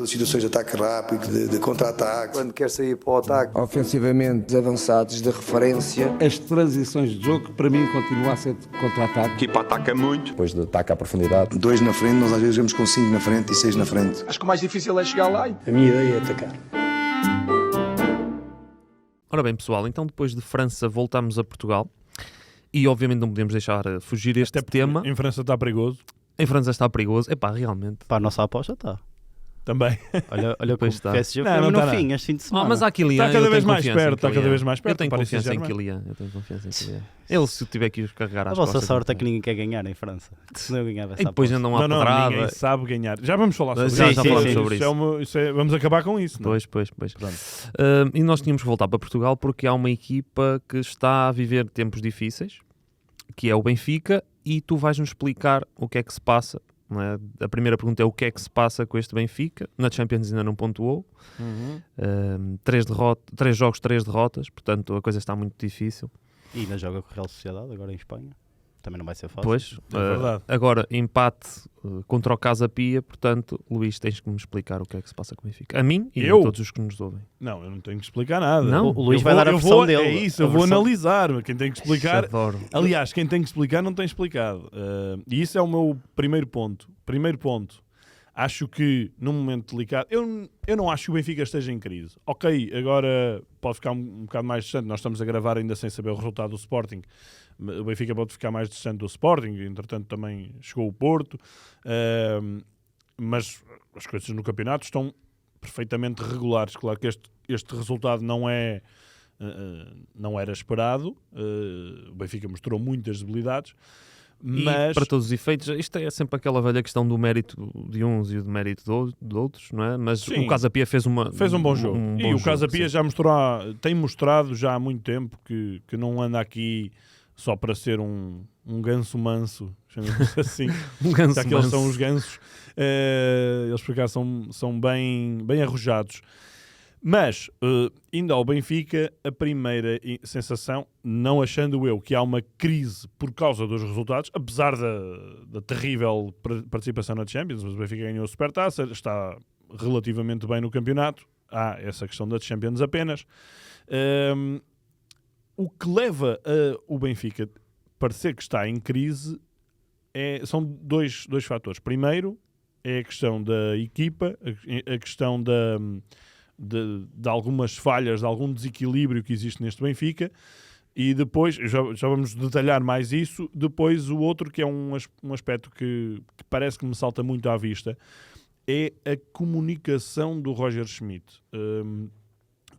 Situações de ataque rápido, de contra-ataque. Quando quer sair para o ataque. Ofensivamente, avançados, de referência. As transições de jogo, para mim, continuam a ser de contra-ataque. A equipa ataca muito. Depois de ataque à profundidade. 2 na frente, nós às vezes jogamos com 5 na frente e 6 na frente. Acho que o mais difícil é chegar lá. A minha ideia é atacar. Ora bem, pessoal, então depois de França voltamos a Portugal e obviamente não podemos deixar fugir este tema. Em França está perigoso. Em França está perigoso. Epá, realmente. Para a nossa aposta está. Também. Olha como está. PSG Não, foi não no está fim, este fim de semana. Mas há Kylian. Está cada vez mais perto. Está cada vez mais perto. Eu tenho confiança em Kylian. Ele, se tiver que os carregar às A vossa costas, sorte é que ninguém quer ganhar em França. Se não eu ganhava essa e depois aposta. andam à Não, pedrada. ninguém sabe ganhar. Já vamos falar sobre Já isso. falamos sobre isso. Vamos acabar com isso. Não? Pois. E nós tínhamos que voltar para Portugal porque há uma equipa que está a viver tempos difíceis, que é o Benfica, e tu vais-nos explicar o que é que se passa. Não é? A primeira pergunta é o que é que se passa com este Benfica. Na Champions ainda não pontuou. 3 jogos, 3 derrotas. Portanto, a coisa está muito difícil. E ainda joga com a Real Sociedade, agora em Espanha. Também não vai ser fácil. Pois, É verdade. agora empate contra o Casa Pia. Portanto, Luís, tens que me explicar o que é que se passa com o Benfica. A mim e a todos os que nos ouvem. Não, eu não tenho que explicar nada. Não? O Luís vai dar a versão dele. É isso, eu vou analisar. Quem tem que explicar... Adoro. Aliás, quem tem que explicar não tem explicado. E isso é o meu primeiro ponto. Primeiro ponto. Acho que, num momento delicado... Eu não acho que o Benfica esteja em crise. Ok, agora pode ficar um bocado mais distante. Nós estamos a gravar ainda sem saber o resultado do Sporting. O Benfica pode ficar mais distante do Sporting. Entretanto, também chegou o Porto. Mas as coisas no campeonato estão perfeitamente regulares. Claro que este resultado não era esperado. O Benfica mostrou muitas debilidades. Mas... E, para todos os efeitos, isto é sempre aquela velha questão do mérito de uns e do mérito de outros, não é? Mas sim, o Casa Pia fez um bom jogo. E o Casa Pia já tem mostrado já há muito tempo que não anda aqui só para ser um ganso manso, chamamos assim. Um ganso já que eles são os gansos. Eles por cá são bem arrojados. Mas, ainda ao Benfica, a primeira sensação, não achando eu que há uma crise por causa dos resultados, apesar da terrível participação na Champions, mas o Benfica ganhou a Supertaça, está relativamente bem no campeonato, há essa questão da Champions apenas. O que leva o Benfica a parecer que está em crise são dois fatores. Primeiro, é a questão da equipa, a questão de algumas falhas, de algum desequilíbrio que existe neste Benfica, e depois, já vamos detalhar mais isso, depois o outro, que é um aspecto que parece que me salta muito à vista, é a comunicação do Roger Schmidt.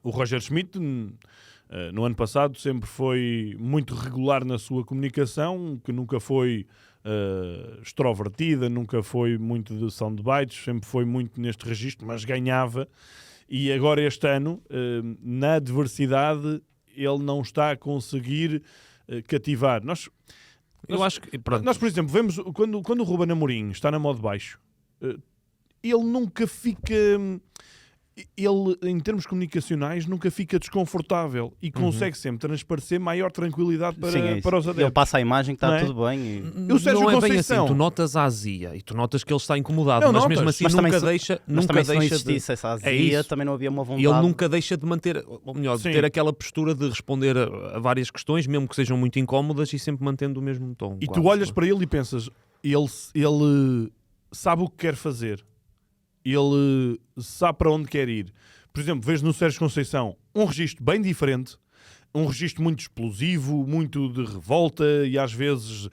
O Roger Schmidt, no ano passado, sempre foi muito regular na sua comunicação, que nunca foi extrovertida, nunca foi muito de soundbites, sempre foi muito neste registro, mas ganhava. E agora este ano, na adversidade, ele não está a conseguir cativar. Nós, por exemplo, vemos quando o Ruben Amorim está na modo baixo, ele nunca fica... Ele, em termos comunicacionais, nunca fica desconfortável e consegue sempre transparecer maior tranquilidade para os adeptos. Ele passa a imagem que está tudo bem. O Sérgio não é bem assim, tu notas a azia e tu notas que ele está incomodado, mas mesmo assim nunca deixa se não existisse essa azia, também não havia uma vontade. Ele nunca deixa de manter, ou melhor, de ter aquela postura de responder a várias questões, mesmo que sejam muito incómodas, e sempre mantendo o mesmo tom. E tu olhas para ele e pensas, ele sabe o que quer fazer. Ele sabe para onde quer ir. Por exemplo, vejo no Sérgio Conceição um registro bem diferente, um registro muito explosivo, muito de revolta e às vezes...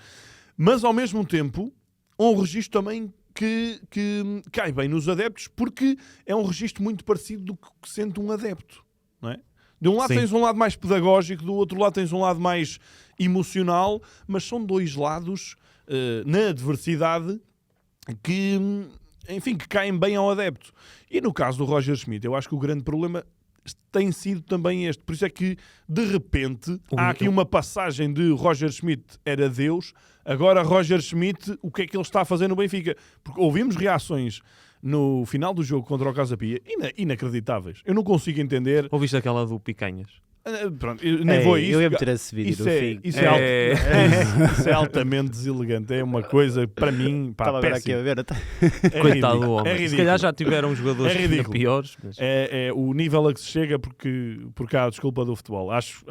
Mas ao mesmo tempo, um registro também que cai bem nos adeptos, porque é um registro muito parecido do que sente um adepto. Não é? De um lado tens um lado mais pedagógico, do outro lado tens um lado mais emocional, mas são dois lados na adversidade que caem bem ao adepto. E no caso do Roger Schmidt, eu acho que o grande problema tem sido também este. Por isso é que, de repente, há aqui uma passagem de Roger Schmidt era Deus, agora Roger Schmidt, o que é que ele está a fazer no Benfica? Porque ouvimos reações no final do jogo contra o Casa Pia inacreditáveis. Eu não consigo entender... Ouviste aquela do Picanhas? Pronto, eu nem vou a isso. Eu ia meter esse vídeo Isso no é, fim. isso é altamente deselegante. É uma coisa, para mim, Estava agora aqui péssima. a ver. Até... Coitado do É homem. ridículo. Se calhar já tiveram jogadores É ainda ridículo. piores. Mas... É o nível a que se chega porque há a desculpa do futebol. Acho,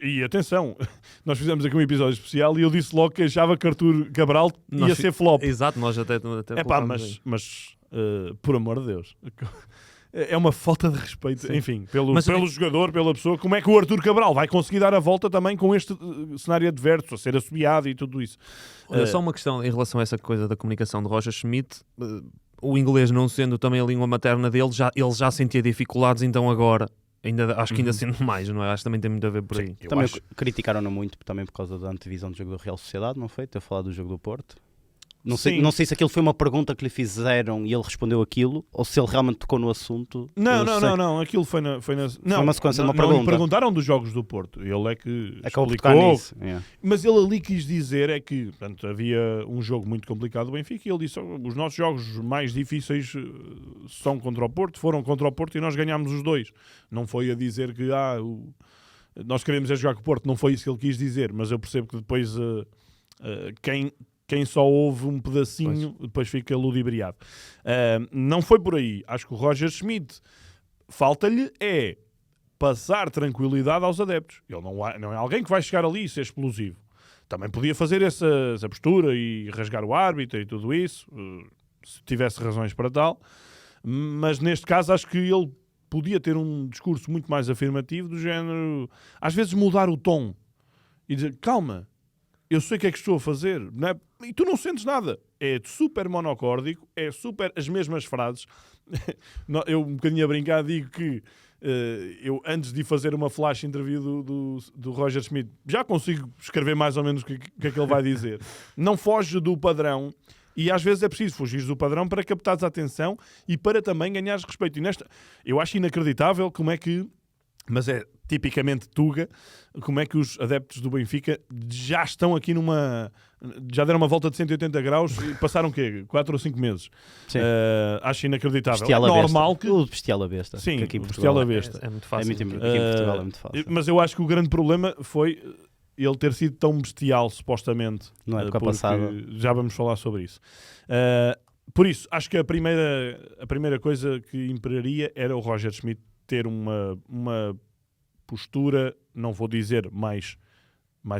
e atenção, nós fizemos aqui um episódio especial e eu disse logo que achava que Arthur Cabral ia ser flop. Exato, nós até colocamos Mas por amor de Deus, é uma falta de respeito, Sim. enfim, pelo Mas- jogador, pela pessoa. Como é que o Arthur Cabral vai conseguir dar a volta também com este cenário adverso, a ser assobiado e tudo isso? Olha, só uma questão em relação a essa coisa da comunicação de Roger Schmidt. O inglês não sendo também a língua materna dele, ele já sentia dificuldades, então agora, acho que ainda sendo mais, não é? Acho que também tem muito a ver por aí. Eu Também acho- criticaram-no muito também por causa da antevisão do jogo do Real Sociedade, não foi? Ter falado do jogo do Porto. Não Sim. sei se aquilo foi uma pergunta que lhe fizeram e ele respondeu aquilo, ou se ele realmente tocou no assunto. Não, aquilo foi na não, uma sequência de uma não lhe pergunta. perguntaram dos jogos do Porto, ele é que Acabou por tocar explicou. nisso. Mas ele ali quis dizer é que, portanto, havia um jogo muito complicado do Benfica e ele disse: os nossos jogos mais difíceis são contra o Porto, foram contra o Porto e nós ganhámos os dois. Não foi a dizer que nós queremos é jogar com o Porto, não foi isso que ele quis dizer, mas eu percebo que depois quem só ouve um pedacinho depois fica ludibriado. Não foi por aí. Acho que o Roger Schmidt falta-lhe é passar tranquilidade aos adeptos. Ele não é alguém que vai chegar ali e ser explosivo. Também podia fazer essa postura e rasgar o árbitro e tudo isso, se tivesse razões para tal. Mas neste caso acho que ele podia ter um discurso muito mais afirmativo, do género, às vezes mudar o tom e dizer, calma, eu sei o que é que estou a fazer, não é? E tu não sentes nada. É super monocórdico, é super as mesmas frases. Eu um bocadinho a brincar digo que eu antes de fazer uma flash interview do Roger Schmidt já consigo escrever mais ou menos o que é que ele vai dizer. Não foge do padrão e às vezes é preciso fugir do padrão para captares a atenção e para também ganhares respeito. E eu acho inacreditável como é que, mas é tipicamente Tuga, como é que os adeptos do Benfica já estão aqui já deram uma volta de 180 graus e passaram o quê? 4 ou 5 meses. Sim. Acho inacreditável. Bestial É a normal besta. que... O bestial a besta. Sim, que aqui em o Portugal bestial a besta. É muito É fácil. muito, aqui em Portugal é muito fácil. Mas eu acho que o grande problema foi ele ter sido tão bestial, supostamente. Na época porque passada. já vamos falar sobre isso. Por isso, acho que a primeira coisa que imperaria era o Roger Schmidt ter uma postura, não vou dizer mais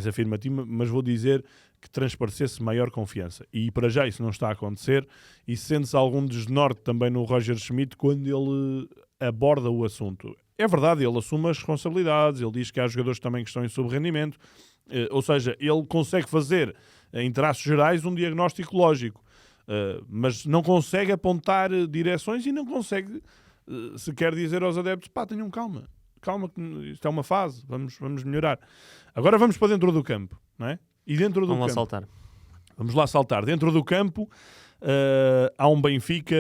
afirmativa, mas vou dizer que transparecesse maior confiança. E para já isso não está a acontecer e sente-se algum desnorte também no Roger Schmidt quando ele aborda o assunto. É verdade, ele assume as responsabilidades, ele diz que há jogadores também que estão em subrendimento, ou seja, ele consegue fazer, em traços gerais, um diagnóstico lógico, mas não consegue apontar direções e não consegue sequer dizer aos adeptos, tenham calma, que isto é uma fase, vamos melhorar. Agora vamos para dentro do campo, não é? E dentro do Vamos lá campo, saltar. vamos lá saltar. Dentro do campo há um Benfica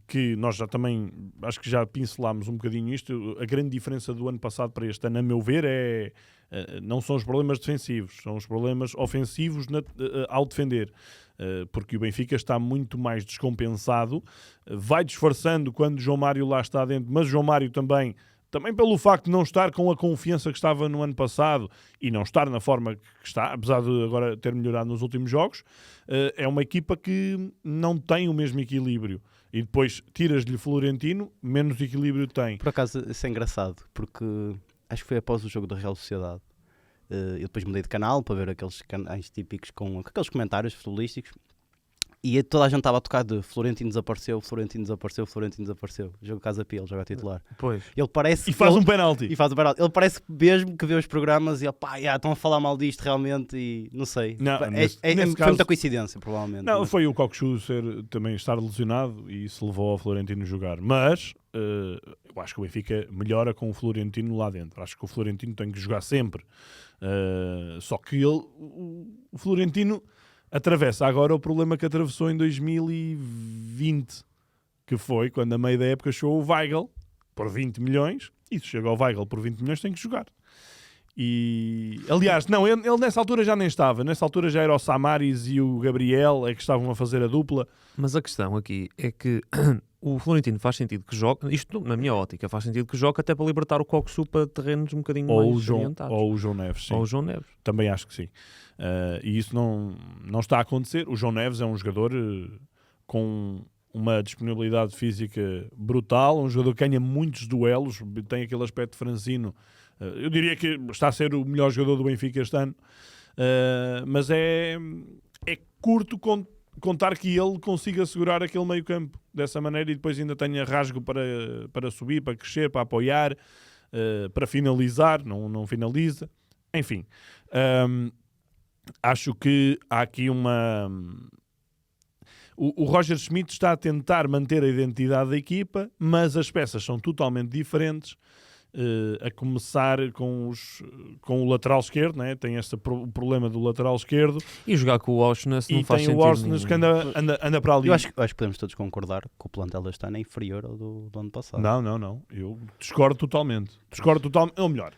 que nós já também, acho que já pincelámos um bocadinho isto. A grande diferença do ano passado para este ano, a meu ver, não são os problemas defensivos, são os problemas ofensivos ao defender. Porque o Benfica está muito mais descompensado, vai disfarçando quando o João Mário lá está dentro, mas o João Mário também pelo facto de não estar com a confiança que estava no ano passado e não estar na forma que está, apesar de agora ter melhorado nos últimos jogos, é uma equipa que não tem o mesmo equilíbrio. E depois tiras-lhe Florentino, menos equilíbrio tem. Por acaso, isso é engraçado, porque acho que foi após o jogo da Real Sociedade. Eu depois mudei de canal para ver aqueles canais típicos com aqueles comentários futebolísticos. E toda a gente estava a tocar de Florentino desapareceu. Jogo Casa Pia, ele joga a titular. Pois. Ele parece... E faz um penalti. E faz um penalti. Ele parece mesmo que vê os programas e ele, estão a falar mal disto realmente e não sei. Não, nesse foi caso- muita coincidência, provavelmente. Não, mas- foi o Cockchu também estar lesionado e isso levou ao Florentino jogar. Mas eu acho que o Benfica melhora com o Florentino lá dentro. Acho que o Florentino tem que jogar sempre. Só que o Florentino atravessa agora o problema que atravessou em 2020, que foi quando a meio da época chegou o Weigl por 20 milhões e se chega ao Weigl por 20 milhões tem que jogar. E, aliás, não, ele nessa altura já nem estava. Nessa altura já era o Samaris e o Gabriel que estavam a fazer a dupla. Mas a questão aqui é que o Florentino faz sentido que jogue, isto na minha ótica, faz sentido que jogue até para libertar o Cocksu para terrenos um bocadinho mais orientados. Ou o João Neves, sim. Ou o João Neves. Também acho que sim. E isso não está a acontecer. O João Neves é um jogador com uma disponibilidade física brutal, um jogador que ganha muitos duelos, tem aquele aspecto franzino. Eu diria que está a ser o melhor jogador do Benfica este ano, mas é curto contar que ele consiga segurar aquele meio campo dessa maneira e depois ainda tenha rasgo para subir, para crescer, para apoiar, para finalizar, não finaliza. Enfim, acho que há aqui uma... O Roger Schmidt está a tentar manter a identidade da equipa, mas as peças são totalmente diferentes, a começar com o lateral esquerdo, né? Tem este problema do lateral esquerdo. E jogar com o Auschwitz não faz sentido. E tem o Auschwitz que anda para ali. Eu acho que podemos todos concordar que o plantel deste ano é inferior ao do ano passado. Não. Eu discordo totalmente. Ou melhor,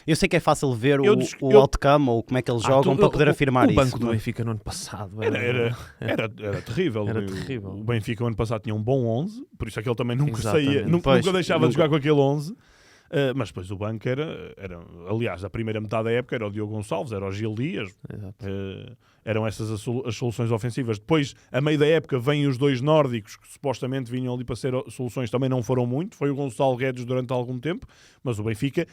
eu sei que é fácil ver o outcome ou como é que eles jogam para poder afirmar isso. O banco do Benfica no ano passado era terrível. Era terrível. O Benfica no ano passado tinha um bom 11, por isso é que ele também nunca Exatamente. saía, nunca deixava de jogar com aquele 11. Mas depois o banco era, aliás, a primeira metade da época era o Diogo Gonçalves, era o Gil Dias, eram essas as soluções ofensivas. Depois, a meio da época, vêm os dois nórdicos que supostamente vinham ali para ser soluções, também não foram muito. Foi o Gonçalo Guedes durante algum tempo, mas o Benfica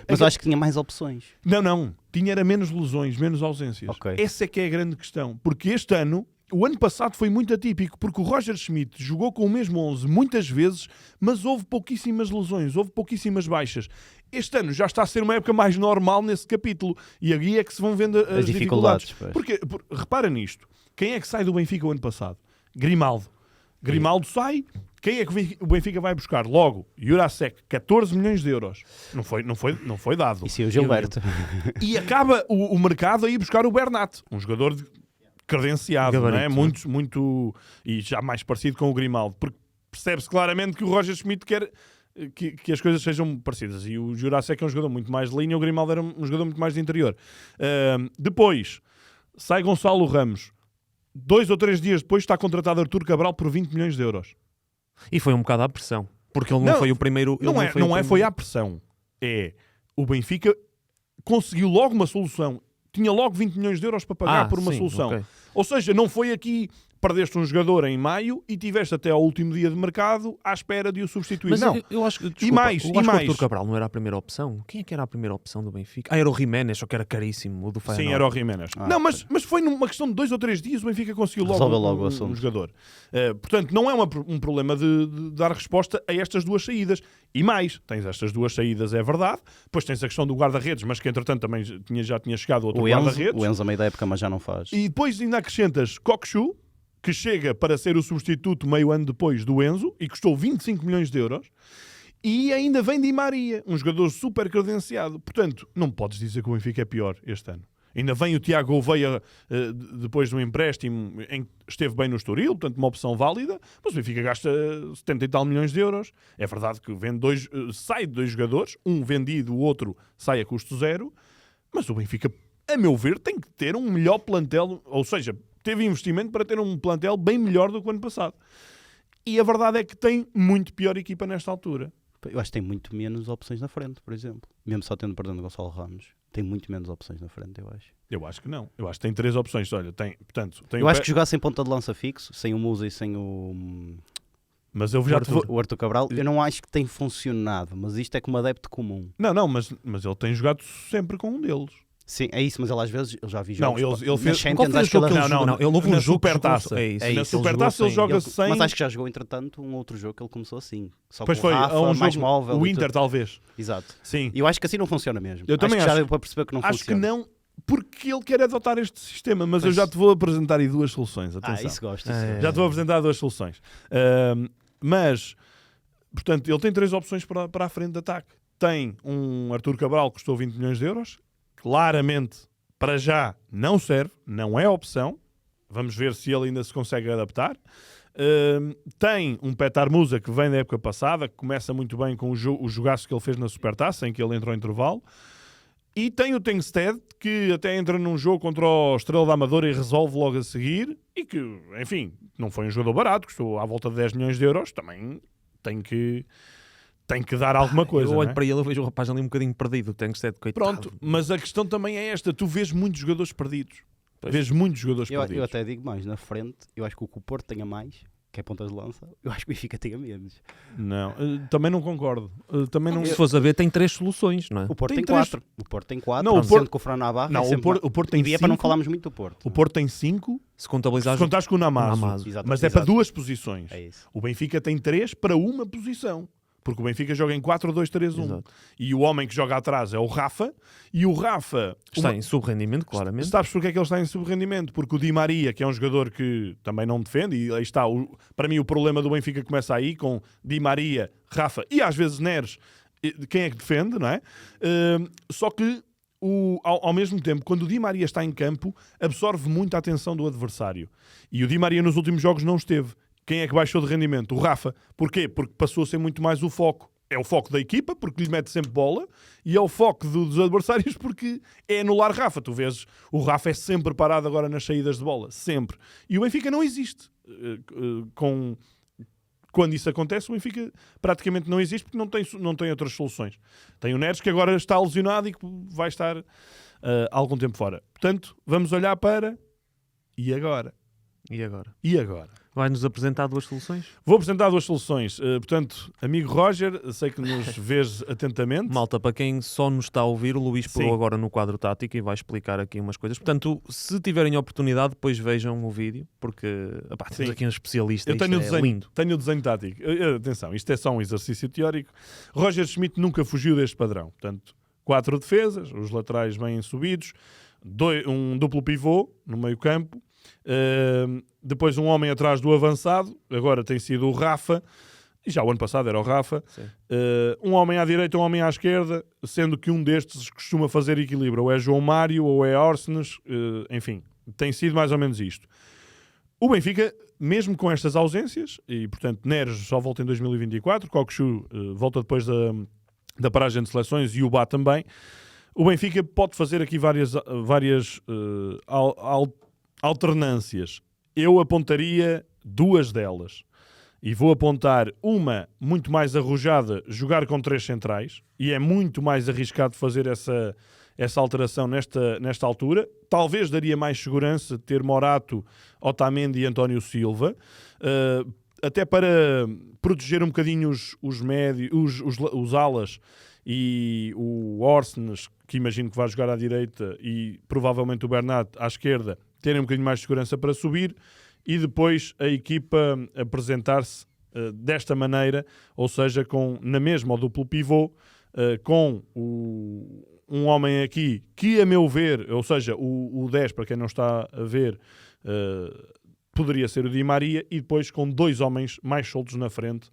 mas acho que tinha mais opções. Não, era menos lesões, menos ausências. Okay. Essa é que é a grande questão, porque este ano, o ano passado foi muito atípico, porque o Roger Schmidt jogou com o mesmo 11 muitas vezes, mas houve pouquíssimas lesões, houve pouquíssimas baixas. Este ano já está a ser uma época mais normal nesse capítulo, e aí é que se vão vendo as dificuldades. Porque, repara nisto, quem é que sai do Benfica o ano passado? Grimaldo sai, quem é que o Benfica vai buscar? Logo, Jurasek, 14 milhões de euros. Não foi dado. E sim, o Gilberto. E acaba o mercado a ir buscar o Bernat, um jogador credenciado, não é? Muito, e já mais parecido com o Grimaldo, porque percebe-se claramente que o Roger Schmidt quer que as coisas sejam parecidas, e o Jurasek é um jogador muito mais de linha, o Grimaldo era um jogador muito mais de interior. Depois sai Gonçalo Ramos, 2 ou 3 dias depois está contratado Artur Cabral por 20 milhões de euros. E foi um bocado à pressão, porque ele não foi o primeiro. Foi à pressão. O Benfica conseguiu logo uma solução. Tinha logo 20 milhões de euros para pagar por uma solução. Okay. Ou seja, não foi aqui, perdeste um jogador em maio e tiveste até ao último dia de mercado à espera de o substituir. Mas não. Eu acho que o Artur Cabral não era a primeira opção. Quem é que era a primeira opção do Benfica? Era o Jiménez, só que era caríssimo, o do Feyenoord. Sim, era o Jiménez. Mas foi numa questão de 2 ou 3 dias o Benfica conseguiu logo um jogador. Portanto, não é um problema de dar resposta a estas duas saídas. E mais, tens estas duas saídas, é verdade. Depois tens a questão do guarda-redes, mas que entretanto também já tinha chegado outro guarda-redes. O Enzo a meio da época, mas já não faz. E depois ainda acrescentas Cocksu, que chega para ser o substituto meio ano depois do Enzo e custou 25 milhões de euros. E ainda vem Di Maria, um jogador super credenciado. Portanto, não podes dizer que o Benfica é pior este ano. Ainda vem o Tiago Gouveia depois do empréstimo, em que esteve bem no Estoril, portanto uma opção válida, mas o Benfica gasta 70 e tal milhões de euros. É verdade que sai de 2 jogadores, um vendido, o outro sai a custo zero, mas o Benfica, a meu ver, tem que ter um melhor plantel, ou seja, teve investimento para ter um plantel bem melhor do que o ano passado. E a verdade é que tem muito pior equipa nesta altura. Eu acho que tem muito menos opções na frente, por exemplo. Mesmo só tendo perdendo Gonçalo Ramos, tem muito menos opções na frente, eu acho. Eu acho que não. Eu acho que tem 3 opções. Olha, eu acho que jogar sem ponta de lança fixo, sem o Musa e sem o... Mas eu o Artur Cabral, eu não acho que tem funcionado, mas isto é como adepto comum. Não, mas ele tem jogado sempre com um deles. Sim, é isso, mas ele às vezes, eu já vi jogos... Não, ele fez... Qual foi o jogo que ele jogou? Não, ele houve um Supertaça. Na Supertaça ele joga sem... Mas acho que já jogou, entretanto, um outro jogo que ele começou assim. Só pois com o Rafa, um mais jogo, móvel. O Inter, talvez. Exato. Sim. E eu acho que assim não funciona mesmo. Eu também acho. Já deu para perceber que não funciona. Acho que não, porque ele quer adotar este sistema, mas eu já te vou apresentar aí 2 soluções. Atenção. Isso gosto. Já te vou apresentar 2 soluções. Mas, portanto, ele tem 3 opções para a frente de ataque. Tem um Artur Cabral que custou 20 milhões de euros. Claramente, para já, não serve. Não é opção. Vamos ver se ele ainda se consegue adaptar. Tem um Petar Musa que vem da época passada, que começa muito bem com o jogaço que ele fez na Supertaça, em que ele entrou ao intervalo. E tem o Tengsted, que até entra num jogo contra o Estrela da Amadora e resolve logo a seguir. E que, enfim, não foi um jogador barato, custou à volta de 10 milhões de euros. Também tem que dar alguma coisa. Eu olho não é? para ele e vejo o rapaz ali um bocadinho perdido. Tem que ser coitado. Pronto, mas a questão também é esta. Tu vês muitos jogadores perdidos. Pois. Vês muitos jogadores Eu perdidos. até digo mais, na frente, eu acho que o Porto tenha mais, que é pontas de lança, eu acho que o Benfica tenha menos. Não, também não concordo. Também não... Se fores a ver, tem 3 soluções, não é? O Porto Tem tem três. 4. O Porto tem 4, Não, o sendo Porto- que o Fran Navarro Não, é sempre o Porto tem e é para não 5. falarmos muito do Porto. O Porto tem 5, Se contabilizares... se contares com o Namazo. Exato, Mas é para exato. 2 posições. É isso. O Benfica tem 3 para uma posição. Porque o Benfica joga em 4-2-3-1. Exato. E o homem que joga atrás é o Rafa. E o Rafa... Está em sub-rendimento, claramente. Sabes porque é que ele está em sub-rendimento? Porque o Di Maria, que é um jogador que também não defende, e aí está, para mim o problema do Benfica começa aí, com Di Maria, Rafa e às vezes Neres, quem é que defende, não é? Só que ao mesmo tempo, quando o Di Maria está em campo, absorve muito a atenção do adversário. E o Di Maria nos últimos jogos não esteve. Quem é que baixou de rendimento? O Rafa. Porquê? Porque passou a ser muito mais o foco. É o foco da equipa, porque lhe mete sempre bola, e é o foco dos adversários, porque é anular Rafa. Tu vês, o Rafa é sempre parado agora nas saídas de bola. Sempre. E o Benfica não existe. Quando isso acontece, o Benfica praticamente não existe, porque não tem outras soluções. Tem o Neres, que agora está lesionado e que vai estar algum tempo fora. Portanto, vamos olhar para... E agora? E agora? E agora? Vai-nos apresentar 2 soluções? Vou apresentar 2 soluções. Portanto, amigo Roger, sei que nos vês atentamente. Malta, para quem só nos está a ouvir, o Luís pôs Sim. agora no quadro tático e vai explicar aqui umas coisas. Portanto, se tiverem a oportunidade, depois vejam o vídeo, porque temos Sim. aqui um especialista. Eu tenho o Isto é desenho, lindo. tenho o desenho tático. Atenção, isto é só um exercício teórico. Roger Schmidt nunca fugiu deste padrão. Portanto, 4 defesas, os laterais bem subidos, um duplo pivô no meio campo, depois um homem atrás do avançado, agora tem sido o Rafa, e já o ano passado era o Rafa, um homem à direita, um homem à esquerda, sendo que um destes costuma fazer equilíbrio, ou é João Mário, ou é Orsnes, enfim, tem sido mais ou menos isto. O Benfica, mesmo com estas ausências, e portanto Neres só volta em 2024, Cockchu volta depois da paragem de seleções e o Bá também, o Benfica pode fazer aqui várias alternâncias. Eu apontaria 2 delas. E vou apontar uma muito mais arrojada, jogar com 3 centrais, e é muito mais arriscado fazer essa alteração nesta altura. Talvez daria mais segurança ter Morato, Otamendi e António Silva, até para proteger um bocadinho os alas e o Orsnes, que imagino que vai jogar à direita, e provavelmente o Bernat à esquerda, terem um bocadinho mais de segurança para subir, e depois a equipa apresentar-se desta maneira, ou seja, na mesma, o duplo pivô, com um homem aqui que, a meu ver, ou seja, o 10, para quem não está a ver, poderia ser o Di Maria, e depois com 2 homens mais soltos na frente,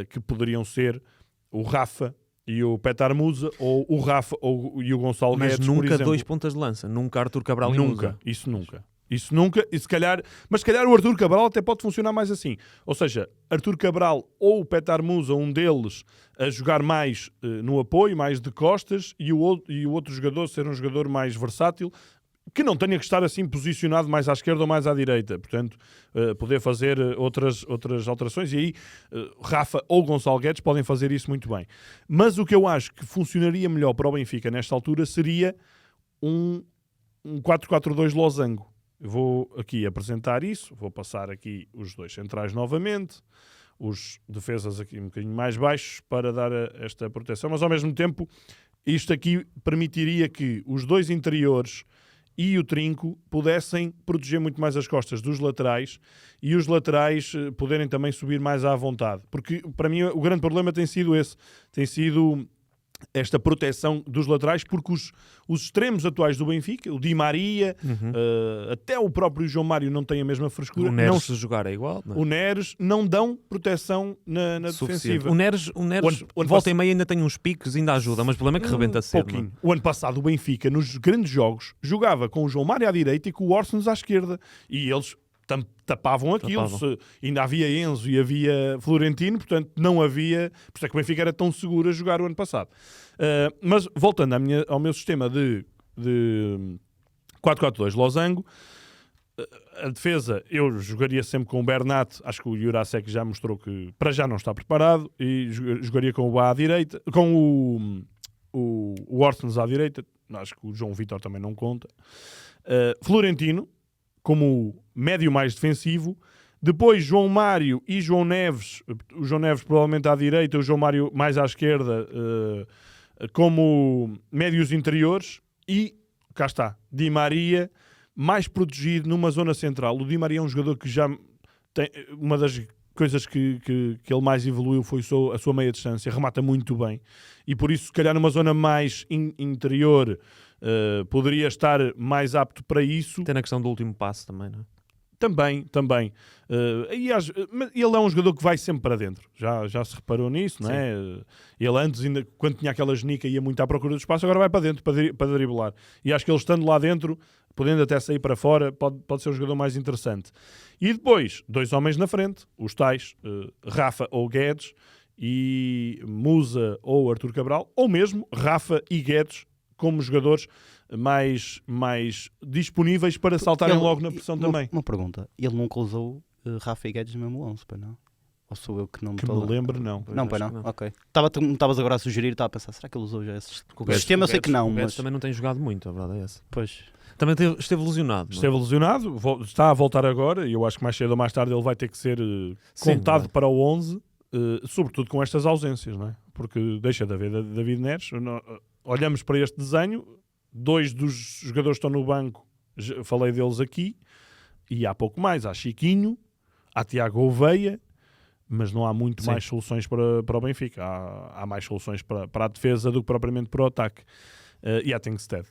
que poderiam ser o Rafa e o Petar Musa, ou o Rafa e o Gonçalo Mas Guedes, por nunca exemplo. 2 pontas de lança. Nunca Arthur Cabral e Nunca, Musa. isso nunca. Isso nunca, e se calhar o Arthur Cabral até pode funcionar mais assim. Ou seja, Arthur Cabral ou o Petar Musa, um deles, a jogar mais no apoio, mais de costas, e o outro jogador ser um jogador mais versátil, que não tenha que estar assim posicionado mais à esquerda ou mais à direita. Portanto, poder fazer outras alterações, e aí Rafa ou Gonçalo Guedes podem fazer isso muito bem. Mas o que eu acho que funcionaria melhor para o Benfica nesta altura seria um 4-4-2 losango. Eu vou aqui apresentar isso, vou passar aqui os 2 centrais novamente, os defesas aqui um bocadinho mais baixos para dar esta proteção, mas ao mesmo tempo isto aqui permitiria que os 2 interiores e o trinco pudessem proteger muito mais as costas dos laterais, e os laterais poderem também subir mais à vontade. Porque para mim o grande problema tem sido esse, tem sido esta proteção dos laterais, porque os extremos atuais do Benfica, o Di Maria, até o próprio João Mário não tem a mesma frescura. O Neres, se jogar, é igual. Não é? O Neres não dão proteção na defensiva. O Neres volta e meia ainda tem uns picos, ainda ajuda, mas o problema é que rebenta cedo. Pouquinho. O ano passado o Benfica, nos grandes jogos, jogava com o João Mário à direita e com o Orsnes à esquerda. E eles tapavam aquilo. Ainda havia Enzo e havia Florentino, portanto não havia... Por isso é que o Benfica era tão seguro a jogar o ano passado. Mas voltando ao meu sistema de 4-4-2 losango, a defesa eu jogaria sempre com o Bernat. Acho que o Jurasek já mostrou que para já não está preparado, e jogaria com o Bá à direita, com o Orsnes à direita. Acho que o João Vitor também não conta. Florentino como médio mais defensivo, depois João Mário e João Neves, o João Neves provavelmente à direita, o João Mário mais à esquerda, como médios interiores, e cá está, Di Maria mais protegido numa zona central. O Di Maria é um jogador que já tem, uma das coisas que ele mais evoluiu foi a sua meia distância, remata muito bem, e por isso se calhar numa zona mais interior poderia estar mais apto para isso. Tem na questão do último passo também, não é? Também. Mas ele é um jogador que vai sempre para dentro. Já se reparou nisso, não é? Ele antes, ainda, quando tinha aquela genica, ia muito à procura do espaço, agora vai para dentro para driblar. E acho que ele estando lá dentro, podendo até sair para fora, pode ser um jogador mais interessante. E depois, 2 homens na frente, os tais, Rafa ou Guedes, e Musa ou Arthur Cabral, ou mesmo Rafa e Guedes como jogadores mais disponíveis para saltarem logo na pressão também. Uma pergunta, ele nunca usou Rafa e Guedes no mesmo 11, para não? Ou sou eu que não me me lembro, não. Não, para não. Ok. Estavas agora a sugerir, estava a pensar, será que ele usou já esses? O sistema eu sei que não, mas... também não tem jogado muito, a verdade é essa. Pois. Também esteve lesionado. Esteve lesionado, está a voltar agora, e eu acho que mais cedo ou mais tarde ele vai ter que ser contado para o 11, sobretudo com estas ausências, não é? Porque deixa de haver David Neres. Olhamos para este desenho, 2 dos jogadores que estão no banco, falei deles aqui, e há pouco mais. Há Chiquinho, há Tiago Oveia, mas não há muito mais soluções para o Benfica. Há mais soluções para a defesa do que propriamente para o ataque. E há Tengsted.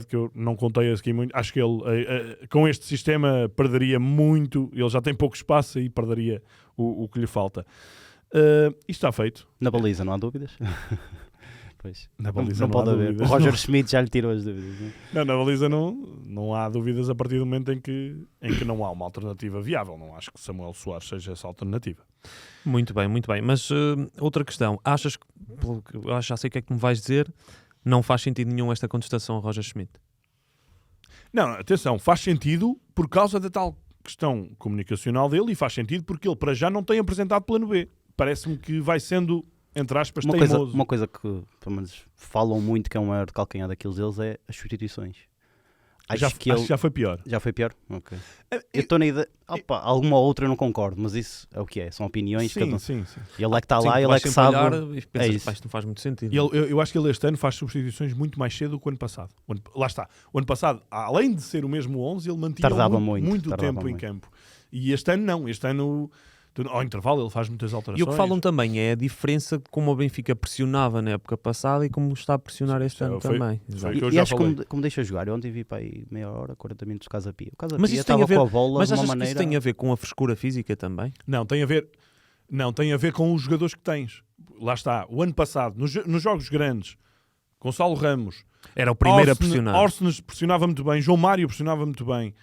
Que eu não contei aqui muito. Acho que ele, com este sistema, perderia muito. Ele já tem pouco espaço e perderia o que lhe falta. Isto está feito. Na baliza, não há dúvidas? Pois. Na baliza não pode haver. Dúvidas. O Roger Schmidt já lhe tirou as dúvidas. Não, na baliza não há dúvidas a partir do momento em que não há uma alternativa viável. Não acho que Samuel Soares seja essa alternativa. Muito bem. Mas outra questão. Achas que, já sei o que é que me vais dizer, não faz sentido nenhum esta contestação ao Roger Schmidt? Não, atenção, faz sentido por causa da tal questão comunicacional dele, e faz sentido porque ele para já não tem apresentado plano B. Parece-me que vai sendo, entre aspas, teimoso. Uma coisa que, pelo menos, falam muito, que é um erro de calcanhar daqueles deles, é as substituições. Acho que já foi pior. Já foi pior? Ok. Eu estou na ideia... alguma outra eu não concordo, mas isso é o que é. São opiniões. Sim. Ele é que está lá, ele é que sabe... E pensas, isto não faz muito sentido. Eu acho que ele este ano faz substituições muito mais cedo do que o ano passado. Lá está. O ano passado, além de ser o mesmo 11, ele mantinha muito tempo em campo. E este ano não. Este ano... Ao intervalo ele faz muitas alterações. E o que falam também é a diferença de como o Benfica pressionava na época passada e como está a pressionar este ano também. E acho que como deixa jogar. Eu ontem vi para aí meia hora, 40 minutos do Casa Pia. O Casa Pia estava com a bola mas de uma achas maneira... que isso tem a ver com a frescura física também? Não, tem a ver com os jogadores que tens. Lá está. O ano passado, nos jogos grandes, Gonçalo Ramos... Era o primeiro a pressionar. Orsnes pressionava muito bem. João Mário pressionava muito bem.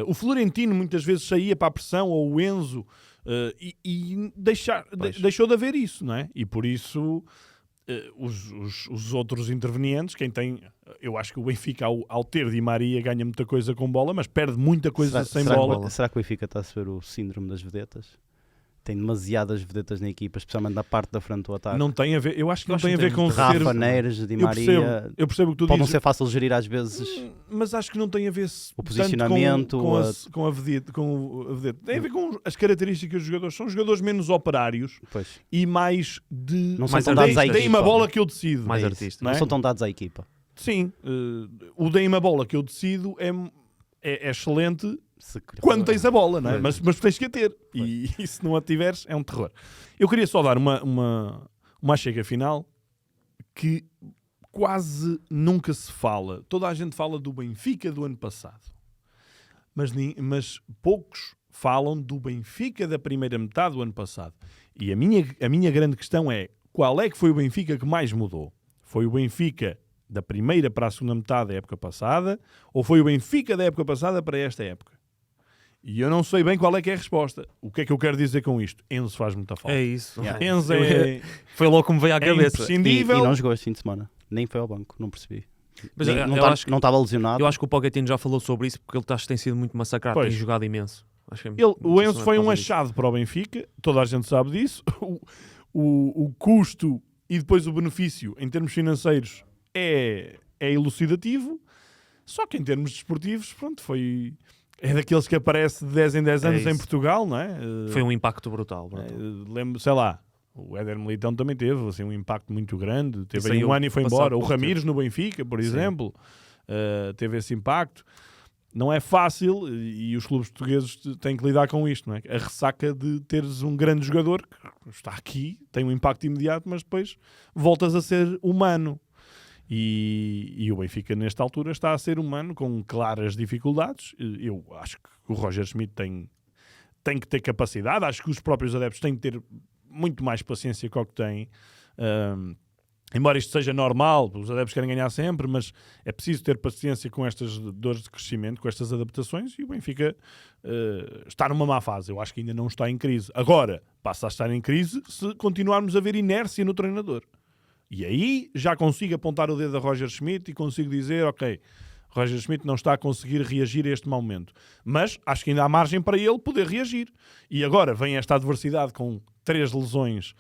O Florentino muitas vezes saía para a pressão, ou o Enzo... deixou de haver isso, não é? E por isso os outros intervenientes, quem tem, eu acho que o Benfica ao ter Di Maria ganha muita coisa com bola, mas perde muita coisa sem bola. Será que o Benfica está a sofrer o síndrome das vedetas? Tem demasiadas vedetas na equipa, especialmente na parte da frente do ataque. Não tem a ver, eu acho que não tem a ver com Rafa, Neres, Di Maria. Eu percebo o que tu pode dizes. não ser fácil gerir às vezes. Mas acho que não tem a ver o posicionamento com a vedeta. Tem a ver com as características dos jogadores. São jogadores menos operários e mais de... Não são tão dados à equipa. Deem-me a bola que eu decido. Mais artistas. Não são tão dados à equipa. Sim. O deem-me a bola que eu decido é excelente quando tens a bola, não é? Mas tens que a ter. E se não a tiveres, é um terror. Eu queria só dar uma chega final que quase nunca se fala. Toda a gente fala do Benfica do ano passado. Mas poucos falam do Benfica da primeira metade do ano passado. E a minha grande questão é: qual é que foi o Benfica que mais mudou? Foi o Benfica da primeira para a segunda metade da época passada, ou foi o Benfica da época passada para esta época? E eu não sei bem qual é que é a resposta. O que é que eu quero dizer com isto? Enzo faz muita falta. É isso. Enzo Foi logo que me veio à cabeça. imprescindível. E não jogou este fim de semana. Nem foi ao banco, não percebi. Mas Nem- eu não acho que- estava lesionado. Eu acho que o Pochettino já falou sobre isso porque ele tem sido muito massacrado, Pois. tem jogado imenso. Acho que é O muito Enzo foi um por causa disso. achado para o Benfica, toda a gente sabe disso. O custo e depois o benefício em termos financeiros é elucidativo, só que em termos desportivos, pronto, é daqueles que aparece de 10 em 10 É anos em isso. Portugal, não é? Foi um impacto brutal. Lembro, sei lá, o Éder Militão também teve assim, um impacto muito grande, teve Isso aí aí um ano e foi passado embora. O pouco Ramires no Benfica, por Sim. exemplo, teve esse impacto. Não é fácil e os clubes portugueses têm que lidar com isto, não é? A ressaca de teres um grande jogador que está aqui, tem um impacto imediato, mas depois voltas a ser humano. E o Benfica, nesta altura, está a ser humano com claras dificuldades. Eu acho que o Roger Schmidt tem que ter capacidade, acho que os próprios adeptos têm que ter muito mais paciência com o que têm. Embora isto seja normal, os adeptos querem ganhar sempre, mas é preciso ter paciência com estas dores de crescimento, com estas adaptações, e o Benfica está numa má fase. Eu acho que ainda não está em crise. Agora, passa a estar em crise se continuarmos a ver inércia no treinador. E aí já consigo apontar o dedo a Roger Schmidt e consigo dizer, ok, Roger Schmidt não está a conseguir reagir a este mau momento. Mas acho que ainda há margem para ele poder reagir. E agora vem esta adversidade com 3 lesões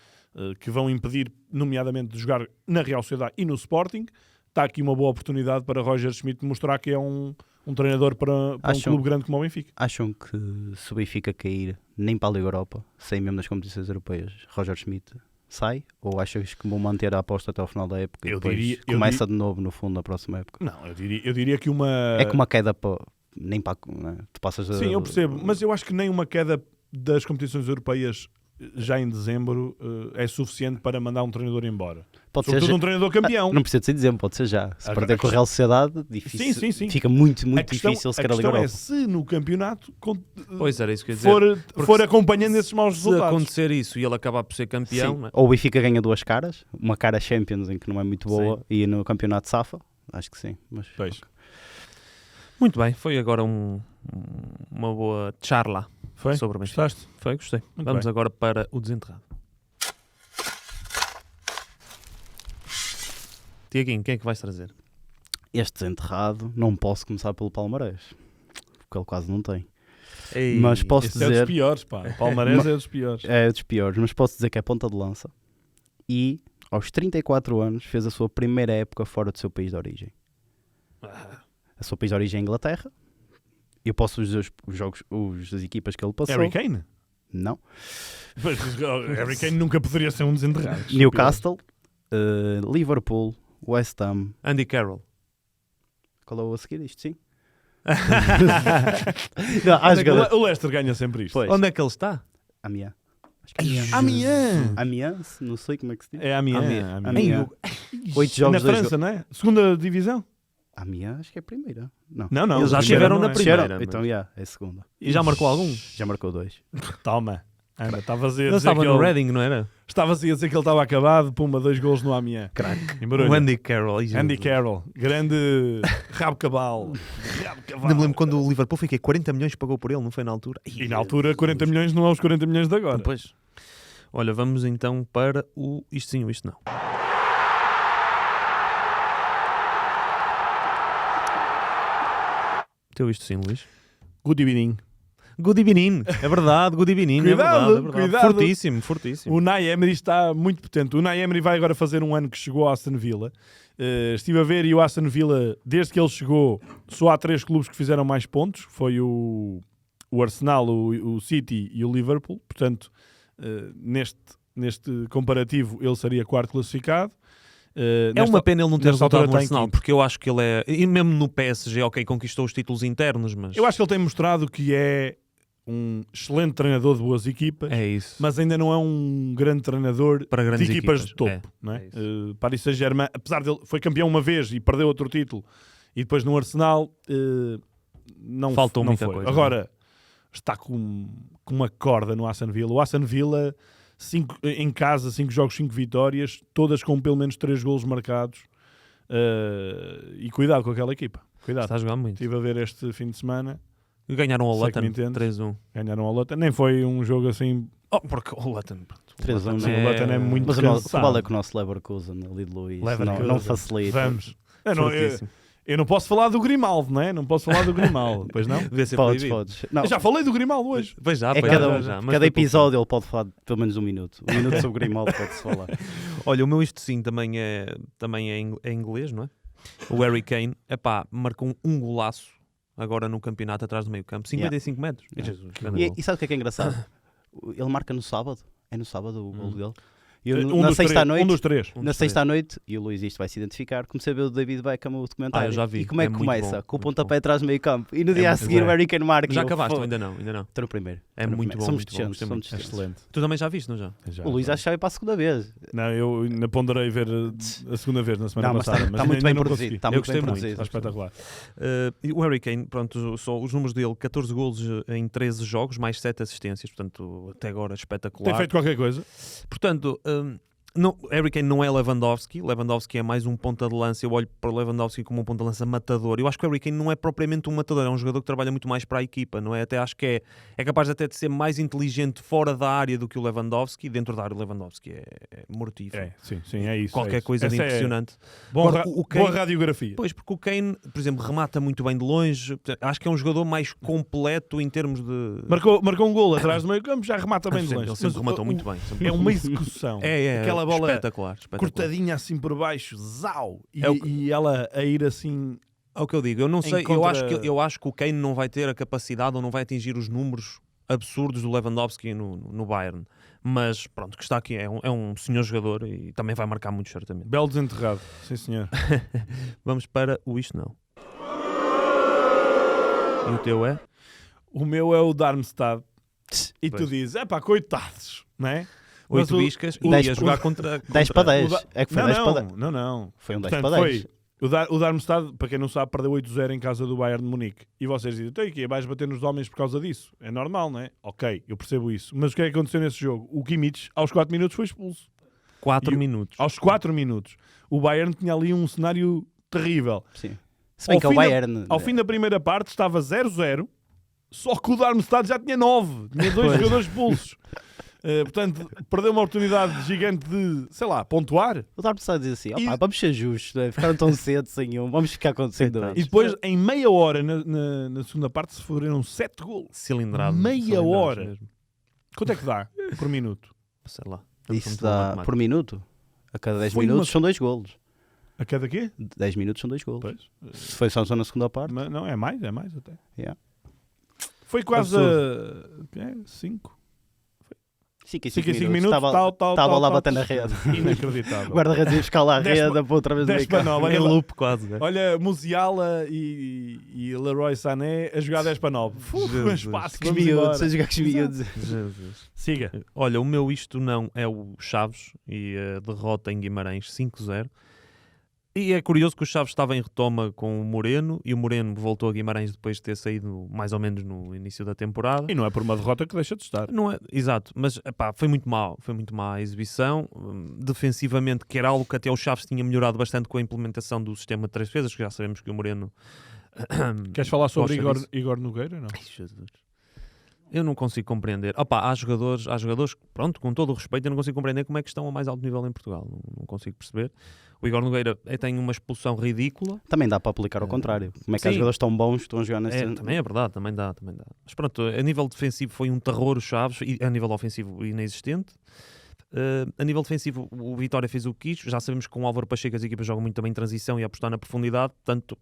que vão impedir, nomeadamente, de jogar na Real Sociedade e no Sporting. Está aqui uma boa oportunidade para Roger Schmidt mostrar que é um treinador para um clube grande como o Benfica. Acham que se o Benfica cair nem para a Liga Europa, sem mesmo nas competições europeias, Roger Schmidt sai? Ou achas que vão manter a aposta até ao final da época e depois começa de novo no fundo na próxima época? Não, eu diria que uma... É que uma queda para... Nem para... Né? Tu passas a... Sim, eu percebo, mas eu acho que nem uma queda das competições europeias já em dezembro é suficiente para mandar um treinador embora. Pode Sobretudo ser um treinador campeão. Não precisa de ser dezembro, pode ser já. Se A perder com a questão- Real Sociedade, difícil. Sim. Fica muito A questão- difícil se a querer a Liga questão é Europa. se no campeonato Pois era isso que eu ia dizer. for acompanhando esses maus Se resultados. acontecer isso e ele acabar por ser campeão, Sim. né? Ou o Benfica ganha 2 caras, uma cara Champions em que não é muito boa Sim. e no campeonato safa, acho que sim. Mas... Pois. Muito bem, foi agora uma boa charla Foi? sobre o Benfica. Gostaste? Foi, gostei. Muito Vamos bem. agora para o desenterrado. Tiaguinho, quem é que vais trazer? Este desenterrado, não posso começar pelo Palmarés, porque ele quase não tem. Ei, Mas posso Esse é dos dizer, piores, pá. O Palmarés é dos piores. é dos piores, mas posso dizer que é ponta de lança. E aos 34 anos fez a sua primeira época fora do seu país de origem. A sua país de origem é a Inglaterra. Eu posso dizer os jogos, as equipas que ele passou. Harry Kane? Não. Pois, Harry Kane nunca poderia ser um desenterrado. Newcastle, Liverpool, West Ham. Andy Carroll. Qual é o a seguir? Isto sim? Não, há jogadores. O Leicester ganha sempre isto. Pois. Onde é que ele está? Amiens. Acho que é Amiens! Amiens, não sei como é que se diz. É Amiens. Amiens. 8 jogos, Na 2 França, não é? Segunda divisão? Amiens, acho que é a primeira. Não. Não. Eles já a estiveram não na é. primeira. Chegaram? Então, é a segunda. E já marcou algum? Já marcou 2. Toma. Anda, estavas a Ele dizer estava que no ele... Reading, não era? Estavas a dizer que ele estava acabado, pumba, 2 golos no Amiens. Crack. O Andy Carroll. Ai, Andy Jesus. Carroll, grande rabo cabal. Ainda me lembro quando o Liverpool foi 40 milhões pagou por ele, não foi na altura? E na altura 40 milhões não é os 40 milhões de agora. Pois. Olha, vamos então para o isto sim ou isto não. Teu isto sim, Luís. Good evening. Good evening, é verdade, good evening, Cuidado, é verdade. cuidado. Fortíssimo, fortíssimo. O Unai Emery está muito potente. O Unai Emery vai agora fazer um ano que chegou ao Aston Villa. Estive a ver e o Aston Villa, desde que ele chegou, só há 3 clubes que fizeram mais pontos. Foi o Arsenal, o City e o Liverpool. Portanto, neste comparativo, ele seria 4º classificado. É uma pena ele não ter nesta altura resultado no está em Arsenal, quinto. porque eu acho que ele é... E mesmo no PSG, ok, conquistou os títulos internos, mas... Eu acho que ele tem mostrado que é um excelente treinador de boas equipas, É isso. mas ainda não é um grande treinador Para grandes de equipas de topo. É, Não é? é isso. Paris Saint-Germain, apesar dele foi campeão uma vez e perdeu outro título, e depois no Arsenal não, Faltou não muita foi. coisa, Agora está com uma corda no Aston Villa. O Aston Villa, em casa, 5 jogos, 5 vitórias, todas com pelo menos 3 golos marcados. E cuidado com aquela equipa. Cuidado. Está a jogar muito. Estive a ver este fim de semana. E ganharam ao Sei que Luton me entendes. 3-1. Ganharam a Luton. Nem foi um jogo assim... Porque o Luton... 3-1, Sim, o Luton é muito Mas o cansado. futebol é com o nosso Leverkusen ali de Luís. Não facilita. Vamos. Fortíssimo. Eu não posso falar do Grimaldo, não é? Não posso falar do Grimaldo, pois não? Devia ser Podes, proibido. podes. Não, Eu já falei do Grimaldo hoje. Pois já, é pois cada, já, mas cada foi episódio ele pode falar pelo menos um minuto. Um minuto sobre o Grimaldo pode-se falar. pouco. Olha, o meu isto sim também é em inglês, não é? O Harry Kane, marcou um golaço agora no campeonato atrás do meio campo. 55 metros. Jesus, grande gol. E sabe o que é engraçado? Ele marca no sábado. É no sábado o gol dele. E eu, Um na dos sexta três, à noite, um dos três. na sexta à noite, e o Luís isto vai se identificar, comecei a ver o David Beckham, o documentário. Eu já vi. E como é É que muito começa? bom, Com o muito pontapé bom. atrás do meio campo. E no dia a muito seguir bom. o Harry Kane marca. Já e eu, acabaste? "Fogo." Ainda não, ainda não. Estou no primeiro. É muito bom. Somos muito bom, descentes, gostei somos muito. descentes. Excelente. Tu também já viste, não já? Já, O Luís já. acho que já vai para a segunda vez. Não, eu ainda ponderei ver a segunda vez na semana Não, mas passada. está muito ainda bem não produzido. consegui. Está Eu muito gostei bem muito, produzido. Está espetacular. E o Harry Kane, pronto, só os números dele, 14 golos em 13 jogos, mais 7 assistências, portanto, até agora espetacular. Tem feito qualquer coisa? Portanto, Harry Kane não é Lewandowski. Lewandowski é mais um ponta de lança. Eu olho para o Lewandowski como um ponta de lança matador. Eu acho que o Harry Kane não é propriamente um matador, é um jogador que trabalha muito mais para a equipa, não é? Até acho que é capaz até de ser mais inteligente fora da área do que o Lewandowski. Dentro da área, o Lewandowski é mortífero. Sim, é isso. Qualquer é isso. coisa de Essa é impressionante. Boa, Agora, o Kane- boa radiografia. Pois, porque o Kane, por exemplo, remata muito bem de longe. Acho que é um jogador mais completo em termos de... Marcou um gol atrás do meio campo, já remata bem de Sempre, longe. ele sempre Mas rematou muito bem. sempre É muito uma bem. execução. Aquela bola espetacular. Cortadinha assim por baixo, zau! É o que- E ela a ir assim... É o que eu digo, eu não sei, eu, contra- acho que o Kane não vai ter a capacidade ou não vai atingir os números absurdos do Lewandowski no Bayern, mas pronto, que está aqui, é um senhor jogador e também vai marcar muito certamente. Belo desenterrado, sim senhor. Vamos para o Isto Não. E o teu é? O meu é o Darmstadt. E tu Pois. dizes, coitados, não é? Mas 8 o- biscas e 10 ia jogar contra... 10 para 10. o da- É que foi 10 para 10. Não. Foi um 10 Portanto, para 10. foi o Darmstadt, para quem não sabe, perdeu 8-0 em casa do Bayern de Munique. E vocês dizem, então aqui, vais bater nos homens por causa disso. É normal, não é? Ok, eu percebo isso. Mas o que é que aconteceu nesse jogo? O Kimmich, aos 4 minutos, foi expulso. 4 E o- minutos. Aos 4 minutos. O Bayern tinha ali um cenário terrível. Sim. Se bem Ao que é o fim da- Bayern. Ao fim da primeira parte estava 0-0, só que o Darmstadt já tinha 9. Tinha 2 jogadores expulsos. Portanto, perdeu uma oportunidade gigante de, sei lá, pontuar. O Darmstadt diz assim: E- "Opá, vamos ser justos, não é? Ficaram tão cedo sem um, vamos ficar com 102. E depois, em meia hora, na segunda parte, se foram 7 golos. Cilindrado. Meia cilindrados hora. mesmo. Quanto é que dá por minuto? Sei lá. Isso Vamos dá falar matemática. por minuto. A cada 10 Foi minutos uma- são 2 golos. A cada quê? 10 minutos são 2 golos. Pois. Se foi só na segunda parte. Mas não, é mais até. Yeah. Foi quase Absurdo. 5. 5 5 em 5 minutos, estava lá a bater na rede. Inacreditável. O guarda-redes ia buscar lá a 10 rede, para outra vez no 10 meio para campo. 9. Em Olha, loop quase. né? olha Musiala e Leroy Sané a jogar 10 para 9. Jesus. Um espaço, Que vamos miúdos, embora. a jogar com os miúdos. Jesus. Siga. Olha, o meu isto não é o Chaves e a derrota em Guimarães 5-0. E é curioso que o Chaves estava em retoma com o Moreno e o Moreno voltou a Guimarães depois de ter saído mais ou menos no início da temporada. E não é por uma derrota que deixa de estar. Não é, exato, mas epá, foi muito má a exibição. Defensivamente, que era algo que até o Chaves tinha melhorado bastante com a implementação do sistema de 3 defesas, que já sabemos que o Moreno... Queres falar sobre gosta disso. Igor Nogueira? Não. Ai, Jesus. Eu não consigo compreender. Opa, há jogadores que, pronto, com todo o respeito, eu não consigo compreender como é que estão a mais alto nível em Portugal. Não consigo perceber. O Igor Nogueira tem uma expulsão ridícula. Também dá para aplicar ao contrário. Como é que há Sim. jogadores tão bons que estão a jogar nesse... Também é verdade, também dá. Mas pronto, a nível defensivo foi um terror o Chaves, e a nível ofensivo inexistente. A nível defensivo, o Vitória fez o que quis. Já sabemos que com o Álvaro Pacheco as equipas jogam muito também em transição e a apostar na profundidade. Portanto,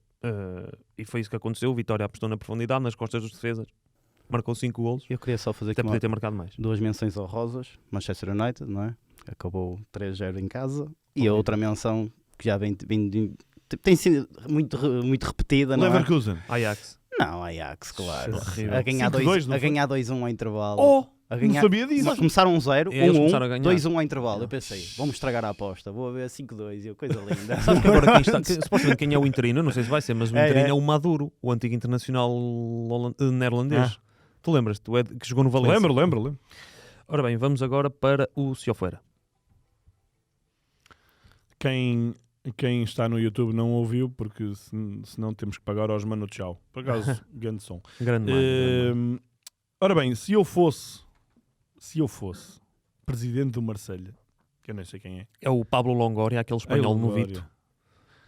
e foi isso que aconteceu. O Vitória apostou na profundidade, nas costas dos defesas. Marcou 5 golos. Eu queria só fazer Até aqui podia ter marcado mais. 2 menções honrosas. Manchester United, não é? Acabou 3-0 em casa. E a outra menção que já tem sido muito repetida, não é? Leverkusen. Ajax. Não, Ajax, claro. Horrível. A ganhar 5-2, não foi? 2-1 ao intervalo. Oh! A Não ganhar... sabia disso. Mas começaram 1-0, Eles 1-1, começaram a ganhar. 2-1 ao intervalo. Eu pensei, vamos estragar a aposta. Vou a ver 5-2 e eu, coisa linda. Sabes que agora supostamente quem é o interino, eu não sei se vai ser, mas o É, interino é. é o Maduro, o antigo internacional neerlandês. Tu lembras-te? Que jogou no Valência. Lembro. Ora bem, vamos agora para o Ciofeira. Quem Quem está no YouTube não ouviu, porque senão temos que pagar aos Mano Tchau. Por acaso, grande som. Grande mano. Ora bem, se eu fosse presidente do Marselha, que eu nem sei quem é. É o Pablo Longoria, aquele espanhol novito.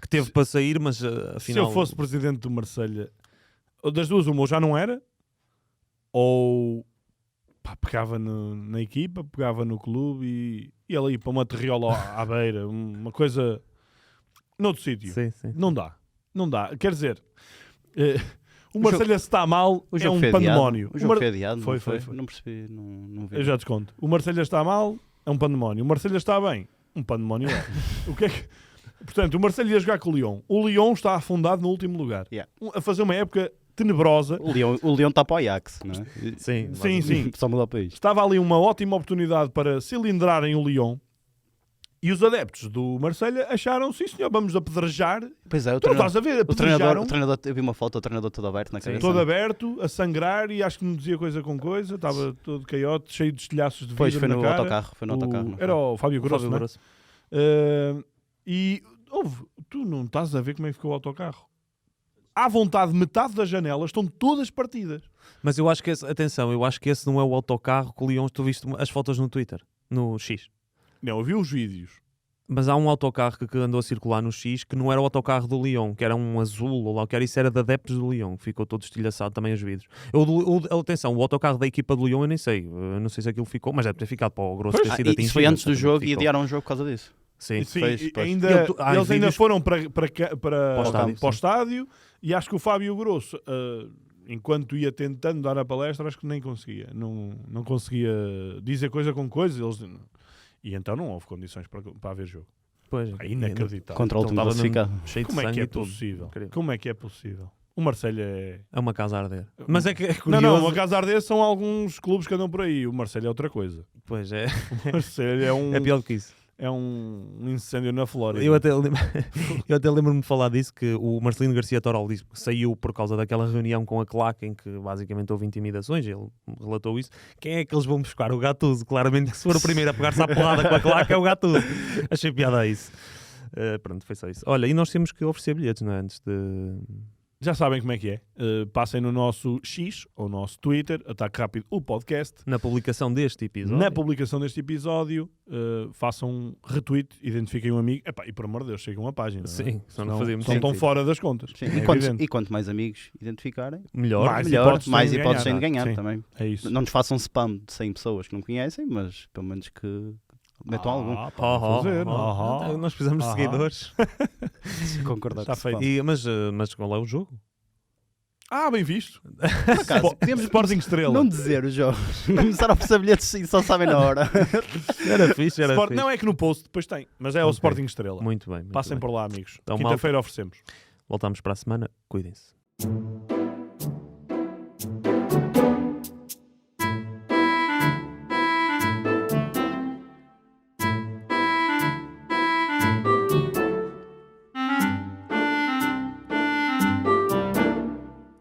Que teve para sair, mas afinal... Se eu fosse presidente do Marselha, das duas uma, ou já não era, ou pegava na equipa, pegava no clube e ia ali para uma terriola à beira, uma coisa noutro sítio. Sim. Não dá. Quer dizer, o Marselha se está mal, é um pandemónio. O jogo foi adiado, foi. Não percebi, não vi. Eu já desconto. O Marselha está mal, é um pandemónio. O Marselha está bem, um pandemónio é. O que é que... Portanto, o Marselha ia jogar com o Lyon. O Lyon está afundado no último lugar. Yeah. A fazer uma época tenebrosa. O Lyon está para o Ajax, não é? Sim. Só mudar o país. Estava ali uma ótima oportunidade para cilindrarem o Lyon. E os adeptos do Marselha acharam, sim senhor, vamos apedrejar. Pois é, estás a ver, o treinador, eu vi uma foto, o treinador todo aberto na cabeça. Todo aberto, a sangrar e acho que não dizia coisa com coisa. Estava todo caiote, cheio de estilhaços de vidro. Pois, foi na no cara. autocarro. Era o Fábio Grosso, não é? Grosso. E tu não estás a ver como é que ficou o autocarro. À vontade, metade das janelas estão todas partidas. Mas eu acho que esse não é o autocarro que o Lyon, tu viste as fotos no Twitter, no X. Não, eu vi os vídeos. Mas há um autocarro que andou a circular no X que não era o autocarro do Lyon, que era um azul ou lá o que era, isso era de adeptos do Lyon, ficou todo estilhaçado também os vidros. Atenção, o autocarro da equipa do Lyon eu nem sei, não sei se aquilo ficou, mas deve ter ficado para o grosso ter sido atingido. Isso foi antes do jogo e adiaram o jogo por causa disso. Sim, Pois. eles ainda foram para o estádio e acho que o Fábio Grosso, enquanto ia tentando dar a palestra, acho que nem conseguia. Não conseguia dizer coisa com coisa. E então não houve condições para haver jogo. Pois, é inacreditável. Contra o último classificado. Cheio Como de é que sangue é e tudo. possível? Incrível. Como é que é possível? O Marselha é uma casa a arder. Mas é que é curioso. Não, uma casa a arder são alguns clubes que andam por aí. O Marselha é outra coisa. Pois é. O Marselha é pior do que isso. É um incêndio na Flórida. Eu até lembro-me de falar disso, que o Marcelino Garcia Toral disse que saiu por causa daquela reunião com a claque em que basicamente houve intimidações, ele relatou isso. Quem é que eles vão buscar? O Gattuso. Claramente que se for o primeiro a pegar-se à porrada com a claque é o Gattuso. Achei piada a isso. Pronto, foi só isso. Olha, e nós temos que oferecer bilhetes, não é? Antes de... Já sabem como é que é. Passem no nosso X, ou nosso Twitter, Ataque Rápido, o podcast. Na publicação deste episódio. Façam um retweet, identifiquem um amigo. E por amor de Deus, sigam a página. Sim, não estão fora das contas. Sim, e quanto mais amigos identificarem, melhor. Mais hipóteses têm de ganhar também. É isso. Não nos façam spam de 100 pessoas que não conhecem, mas pelo menos que metam algum. Nós precisamos de seguidores. Concordar Está feito. Mas qual é o jogo? Bem visto. Por acaso, podemos Sporting Estrela. não dizer os jogos. Começaram a oferecer bilhetes e só sabem na hora. Era fixe. Não é que no post depois tem, mas é o Sporting Estrela. Muito bem. Passem por lá, amigos. Então, quinta-feira oferecemos. Voltamos para a semana. Cuidem-se.